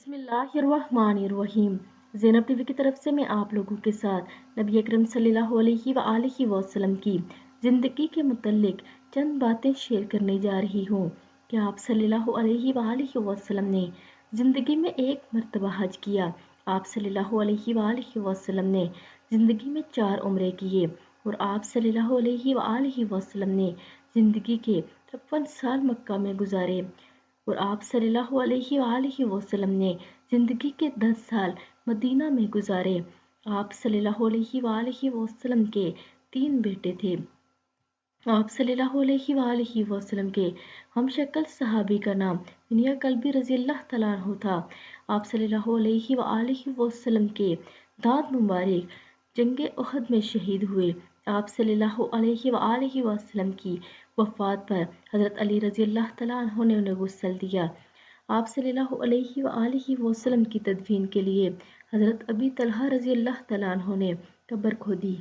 بسم اللہ الرحمن الرحیم۔ زینب ٹی وی کی طرف سے میں آپ لوگوں کے ساتھ نبی اکرم صلی اللہ علیہ وآلہ وسلم کی زندگی کے متعلق چند باتیں شیئر کرنے جا رہی ہوں کہ آپ صلی اللہ علیہ وآلہ وسلم نے زندگی میں ایک مرتبہ حج کیا۔ آپ صلی اللہ علیہ وآلہ وسلم نے زندگی میں 4 عمرے کیے اور آپ صلی اللہ علیہ وآلہ وسلم نے زندگی کے 53 سال مکہ میں گزارے اور آپ صلی اللہ علیہ وآلہ وسلم نے زندگی کے 10 سال مدینہ میں گزارے۔ آپ صلی اللہ علیہ وآلہ وسلم کے 3 بیٹے تھے۔ آپ صلی اللہ علیہ وآلہ وسلم کے ہم شکل صحابی کا نام میاں کلبی رضی اللہ تعالیٰ عنہ تھا۔ آپ صلی اللہ علیہ وآلہ وسلم کے دانت مبارک جنگ احد میں شہید ہوئے۔ آپ صلی اللہ علیہ وآلہ وسلم کی وفات پر حضرت علی رضی اللہ تعالیٰ عنہ نے انہیں غسل دیا۔ آپ صلی اللہ علیہ وآلہ وسلم کی تدفین کے لیے حضرت ابی طلحہ رضی اللہ تعالیٰ عنہ نے قبر کھودی۔